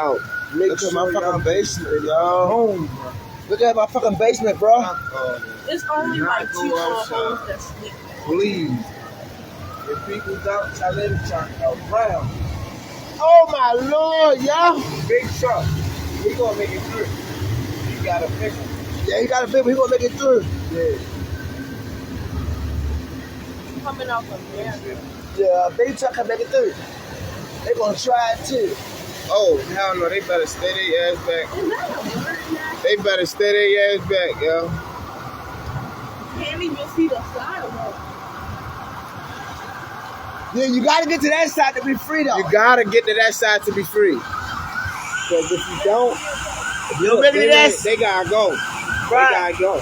out. Look at my fucking basement, yo. Look at my fucking basement, bro. It's only like 2 holes that sleep. Please. If people don't, tell them to turn around. Oh my lord, yo. Big truck. We gonna make it through. He got a pick him. Yeah, he got a big one. He gonna make it through. Yeah. Coming out from there. Yeah, big truck can make it through. They gonna try it too. Oh, hell no, they better stay their ass back. Is that a word? They better stay their ass back, yo. You can't even see the sidewalk. Yeah, you gotta get to that side to be free though. You gotta get to that side to be free. Because if you don't, You don't make it to that they gotta go. Right. They gotta go.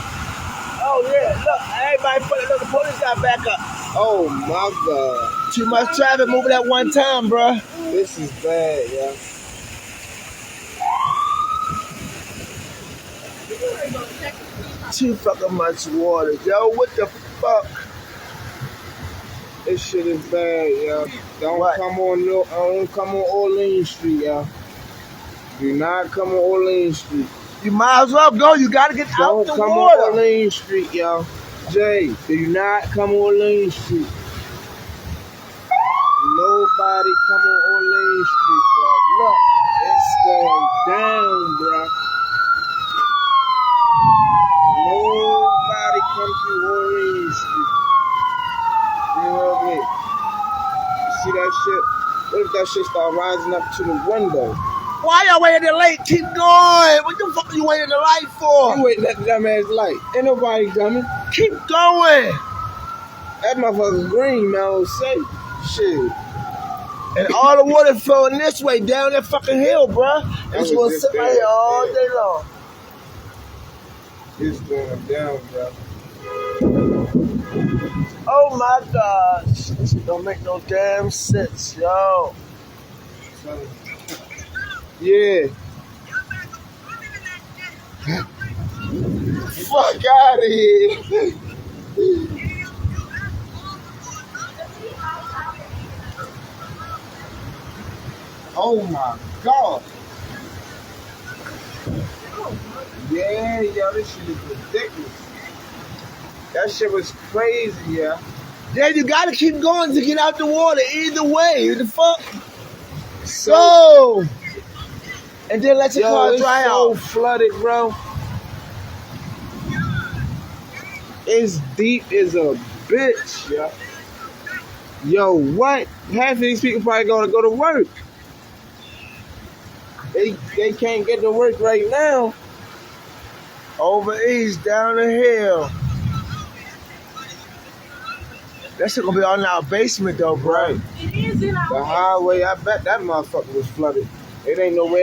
Oh yeah, look, everybody look, the police got back up. Oh my God. Too much traffic moving at one time, bro. This is bad, yo. Too fucking much water, yo. What the fuck? This shit is bad, yo. Don't come on Orleans Street, yo. Do not come on Orleans Street. You might as well go. You gotta get out the Don't come water. on Orleans Street, yo. Jay, do not come on Orleans Street. Nobody come on Orleans Street, bro. Look, it's going down, bro. Nobody come to Orleans Street. You heard me? You see that shit? What if that shit start rising up to the window? Why y'all waiting the light? Keep going. What the fuck are you waiting the light for? You waiting at the dumbass light. Ain't nobody coming. Keep going. That motherfucker's green, man. I was safe. Shit. And all the water flowing this way down that fucking hill, bruh. It's gonna sit right here all day long. It's going down, bro. Oh my gosh. This don't make no damn sense, yo. Yeah. Fuck out of here. Oh my God. Yeah, yo, this shit is ridiculous. That shit was crazy, yeah. Then you gotta keep going to get out the water either way. What the fuck? So, Go. And then let your car it's dry so out. flooded, bro. It's deep as a bitch, yo. Yo, what? Half of these people probably gonna go to work. They can't get to work right now. Over east, down the hill. That shit gonna be on our basement though, bro. Right. It is in our The highway, I bet that motherfucker was flooded. It ain't no way.